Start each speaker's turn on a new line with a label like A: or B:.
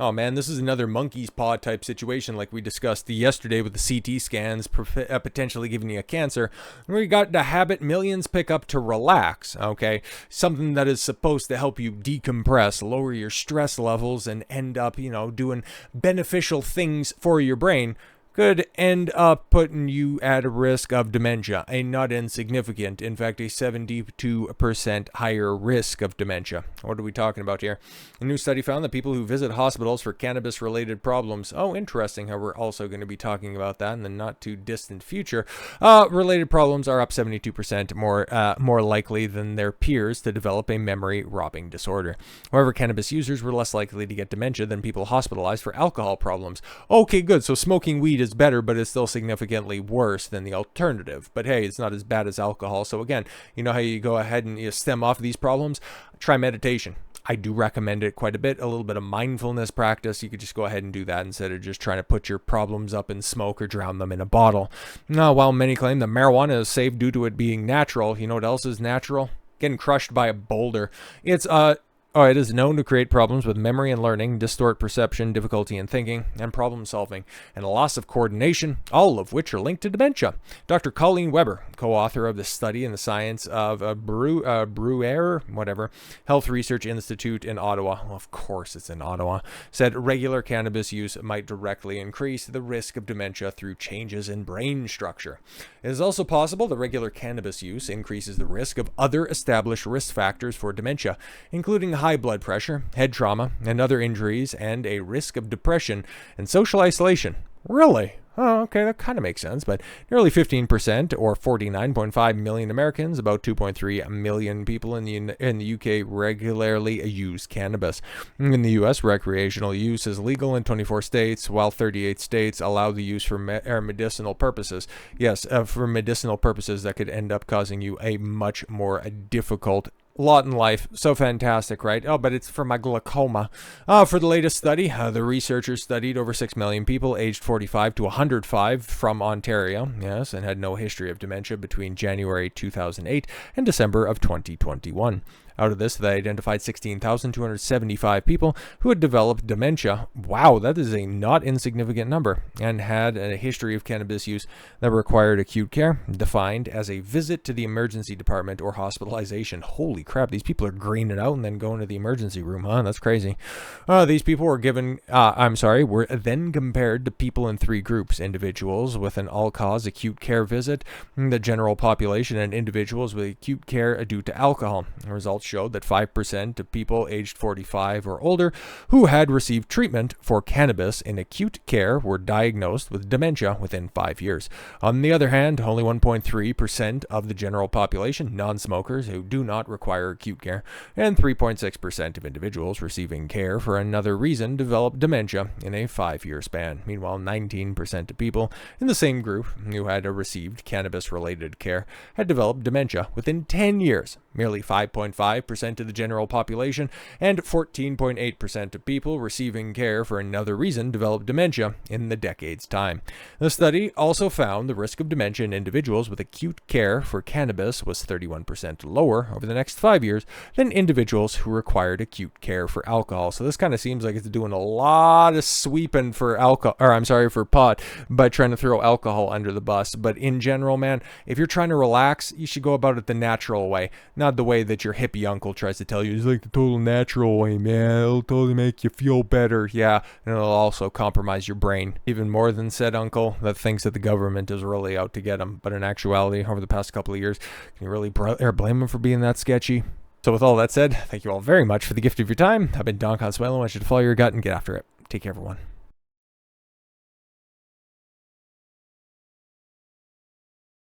A: Oh man, this is another monkey's paw type situation like we discussed yesterday with the CT scans potentially giving you a cancer. We got the habit millions pick up to relax, okay? Something that is supposed to help you decompress, lower your stress levels, and end up, doing beneficial things for your brain, could end up putting you at a risk of dementia, a not insignificant, in fact, a 72% higher risk of dementia. What are we talking about here? A new study found that people who visit hospitals for cannabis-related problems, interesting how we're also going to be talking about that in the not too distant future, related problems are up 72% more likely than their peers to develop a memory-robbing disorder. However, cannabis users were less likely to get dementia than people hospitalized for alcohol problems. Okay, good, so smoking weed is better, but it's still significantly worse than the alternative. But hey, it's not as bad as alcohol. So again, you know how you go ahead and you stem off these problems? Try meditation. I do recommend it quite a bit. A little bit of mindfulness practice. You could just go ahead and do that instead of just trying to put your problems up in smoke or drown them in a bottle. Now, while many claim that marijuana is safe due to it being natural, you know what else is natural? Getting crushed by a boulder. It is known to create problems with memory and learning, distort perception, difficulty in thinking, and problem solving, and a loss of coordination, all of which are linked to dementia. Dr. Colleen Weber, co-author of the study in the Science of Bruyere, Health Research Institute in Ottawa, well, of course it's in Ottawa, said regular cannabis use might directly increase the risk of dementia through changes in brain structure. It is also possible that regular cannabis use increases the risk of other established risk factors for dementia, including high blood pressure, head trauma, and other injuries, and a risk of depression and social isolation. Really? Oh, okay, that kind of makes sense, but nearly 15%, or 49.5 million Americans, about 2.3 million people in the UK regularly use cannabis. In the US, recreational use is legal in 24 states, while 38 states allow the use for medicinal purposes. Yes, for medicinal purposes that could end up causing you a much more difficult lot in life. So fantastic, right? Oh, but it's for my glaucoma. For the latest study, the researchers studied over 6 million people aged 45 to 105 from Ontario, yes, and had no history of dementia between January 2008 and December of 2021. Out of this, they identified 16,275 people who had developed dementia. Wow, that is a not insignificant number, and had a history of cannabis use that required acute care, defined as a visit to the emergency department or hospitalization. Holy crap, these people are greening out and then going to the emergency room, huh? That's crazy. These people were were then compared to people in three groups: individuals with an all-cause acute care visit, the general population, and individuals with acute care due to alcohol. The results showed that 5% of people aged 45 or older who had received treatment for cannabis in acute care were diagnosed with dementia within 5 years. On the other hand, only 1.3% of the general population, non-smokers who do not require acute care, and 3.6% of individuals receiving care for another reason developed dementia in a 5-year span. Meanwhile, 19% of people in the same group who had received cannabis-related care had developed dementia within 10 years. Merely 5.5% of the general population and 14.8% of people receiving care for another reason developed dementia in the decade's time. The study also found the risk of dementia in individuals with acute care for cannabis was 31% lower over the next 5 years than individuals who required acute care for alcohol. So this kind of seems like it's doing a lot of sweeping for pot by trying to throw alcohol under the bus. But in general, man, if you're trying to relax, you should go about it the natural way, not the way that your hippie uncle tries to tell you. It's like the total natural way, man. It'll totally make you feel better. Yeah, and it'll also compromise your brain even more than said uncle that thinks that the government is really out to get him. But in actuality, over the past couple of years, can you really blame him for being that sketchy? So with all that said, thank you all very much for the gift of your time. I've been Don Consuelo. I want you to follow your gut and get after it. Take care, everyone.